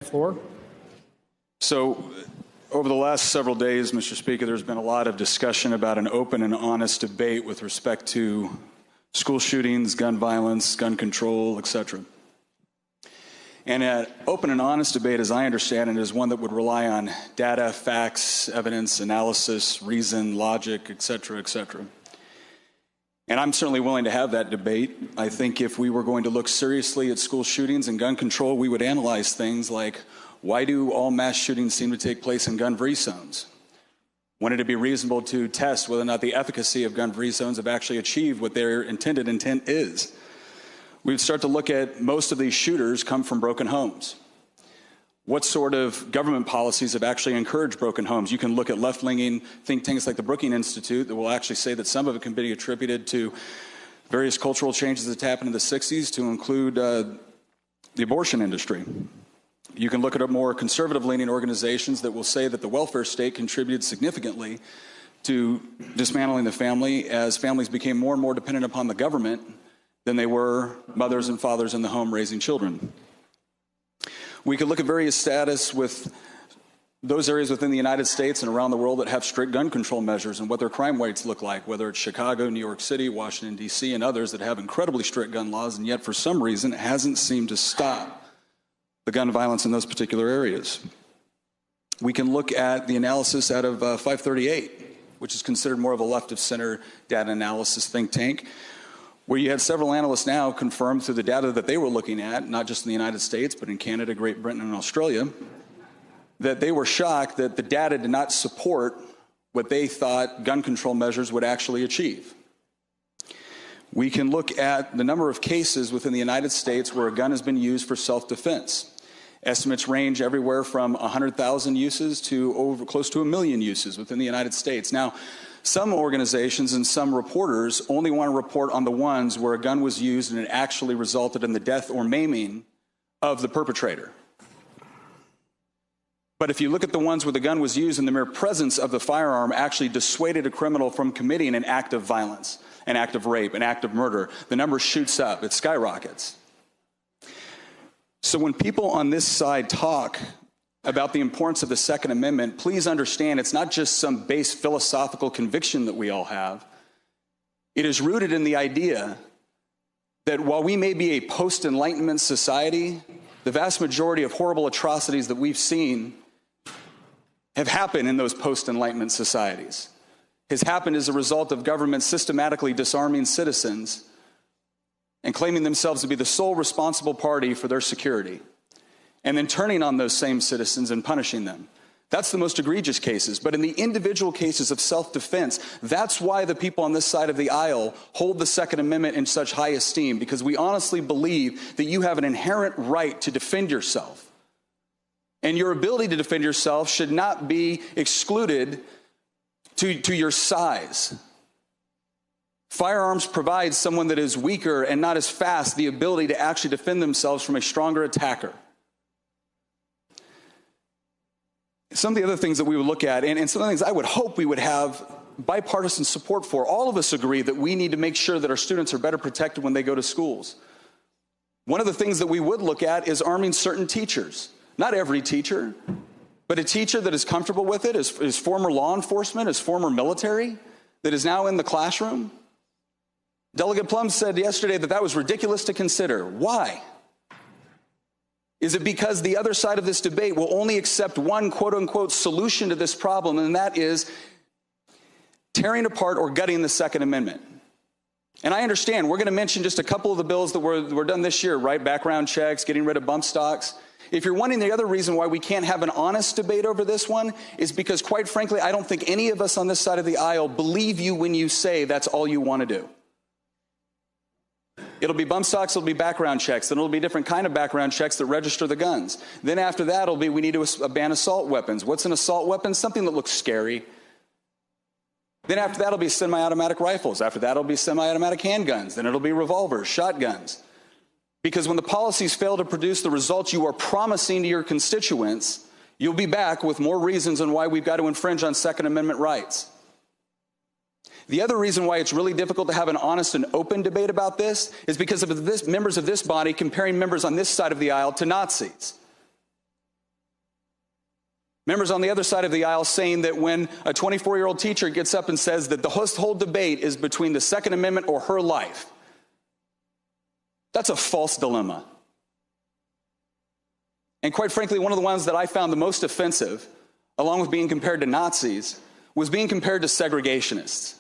Floor. So, over the last several days, Mr. Speaker, there's been a lot of discussion about an open and honest debate with respect to school shootings, gun violence, gun control, etc. And an open and honest debate, as I understand it, is one that would rely on data, facts, evidence, analysis, reason, logic, etc., etc. And I'm certainly willing to have that debate. I think if we were going to look seriously at school shootings and gun control, we would analyze things like, why do all mass shootings seem to take place in gun-free zones? Wouldn't it be reasonable to test whether or not the efficacy of gun-free zones have actually achieved what their intended intent is? We'd start to look at most of these shooters come from broken homes. What sort of government policies have actually encouraged broken homes? You can look at left-leaning think tanks like the Brookings Institute that will actually say that some of it can be attributed to various cultural changes that happened in the 60s, to include the abortion industry. You can look at more conservative-leaning organizations that will say that the welfare state contributed significantly to dismantling the family as families became more and more dependent upon the government than they were mothers and fathers in the home raising children. We could look at various status with those areas within the United States and around the world that have strict gun control measures and what their crime rates look like, whether it's Chicago, New York City, Washington, D.C., and others that have incredibly strict gun laws, and yet for some reason it hasn't seemed to stop the gun violence in those particular areas. We can look at the analysis out of 538, which is considered more of a left-of-center data analysis think tank, where you had several analysts now confirm through the data that they were looking at, not just in the United States, but in Canada, Great Britain, and Australia, that they were shocked that the data did not support what they thought gun control measures would actually achieve. We can look at the number of cases within the United States where a gun has been used for self-defense. Estimates range everywhere from 100,000 uses to close to 1 million uses within the United States. Now, some organizations and some reporters only want to report on the ones where a gun was used and it actually resulted in the death or maiming of the perpetrator. But if you look at the ones where the gun was used and the mere presence of the firearm actually dissuaded a criminal from committing an act of violence, an act of rape, an act of murder, the number shoots up, it skyrockets. So when people on this side talk about the importance of the Second Amendment, please understand it's not just some base philosophical conviction that we all have. It is rooted in the idea that while we may be a post-Enlightenment society, the vast majority of horrible atrocities that we've seen have happened in those post-Enlightenment societies. Has happened as a result of government systematically disarming citizens and claiming themselves to be the sole responsible party for their security, and then turning on those same citizens and punishing them. That's the most egregious cases. But in the individual cases of self-defense, that's why the people on this side of the aisle hold the Second Amendment in such high esteem, because we honestly believe that you have an inherent right to defend yourself. And your ability to defend yourself should not be excluded to your size. Firearms provide someone that is weaker and not as fast the ability to actually defend themselves from a stronger attacker. Some of the other things that we would look at, and some of the things I would hope we would have bipartisan support for, all of us agree that we need to make sure that our students are better protected when they go to schools. One of the things that we would look at is arming certain teachers. Not every teacher, but a teacher that is comfortable with it, is former law enforcement, is former military, that is now in the classroom. Delegate Plum said yesterday that that was ridiculous to consider. Why? Is it because the other side of this debate will only accept one quote-unquote solution to this problem, and that is tearing apart or gutting the Second Amendment? And I understand, we're going to mention just a couple of the bills that were done this year, right? Background checks, getting rid of bump stocks. If you're wondering the other reason why we can't have an honest debate over this one is because, quite frankly, I don't think any of us on this side of the aisle believe you when you say that's all you want to do. It'll be bump stocks, it'll be background checks, then it'll be different kind of background checks that register the guns. Then after that, it'll be we need to ban assault weapons. What's an assault weapon? Something that looks scary. Then after that, it'll be semi-automatic rifles. After that, it'll be semi-automatic handguns. Then it'll be revolvers, shotguns. Because when the policies fail to produce the results you are promising to your constituents, you'll be back with more reasons on why we've got to infringe on Second Amendment rights. The other reason why it's really difficult to have an honest and open debate about this is because of members of this body comparing members on this side of the aisle to Nazis. Members on the other side of the aisle saying that when a 24-year-old teacher gets up and says that the whole debate is between the Second Amendment or her life, that's a false dilemma. And quite frankly, one of the ones that I found the most offensive, along with being compared to Nazis, was being compared to segregationists.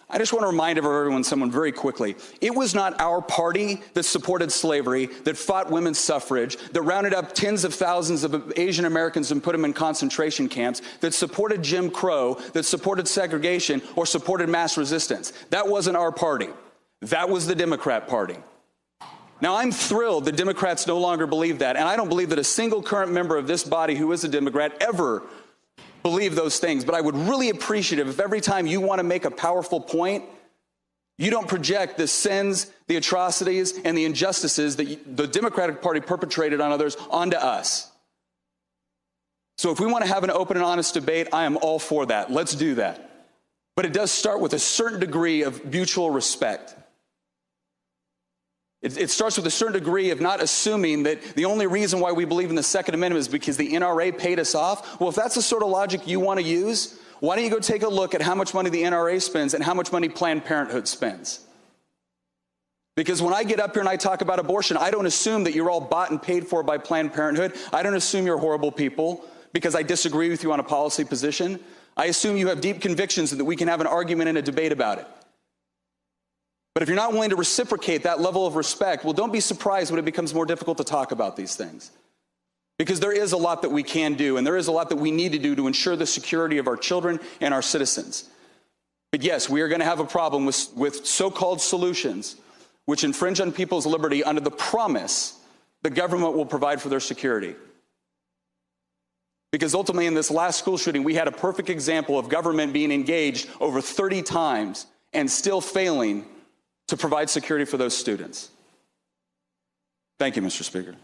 I just want to remind everyone someone very quickly. It was not our party that supported slavery, that fought women's suffrage, that rounded up tens of thousands of Asian Americans and put them in concentration camps, that supported Jim Crow, that supported segregation, or supported mass resistance. That wasn't our party. That was the Democrat Party. Now, I'm thrilled that Democrats no longer believe that, and I don't believe that a single current member of this body who is a Democrat ever believe those things, but I would really appreciate it if every time you want to make a powerful point, you don't project the sins, the atrocities, and the injustices that the Democratic Party perpetrated on others onto us. So if we want to have an open and honest debate, I am all for that. Let's do that. But it does start with a certain degree of mutual respect. It starts with a certain degree of not assuming that the only reason why we believe in the Second Amendment is because the NRA paid us off. Well, if that's the sort of logic you want to use, why don't you go take a look at how much money the NRA spends and how much money Planned Parenthood spends? Because when I get up here and I talk about abortion, I don't assume that you're all bought and paid for by Planned Parenthood. I don't assume you're horrible people because I disagree with you on a policy position. I assume you have deep convictions and that we can have an argument and a debate about it. But if you're not willing to reciprocate that level of respect, well, don't be surprised when it becomes more difficult to talk about these things. Because there is a lot that we can do, and there is a lot that we need to do to ensure the security of our children and our citizens. But yes, we are going to have a problem with so-called solutions which infringe on people's liberty under the promise the government will provide for their security. Because ultimately in this last school shooting, we had a perfect example of government being engaged over 30 times and still failing to provide security for those students. Thank you, Mr. Speaker.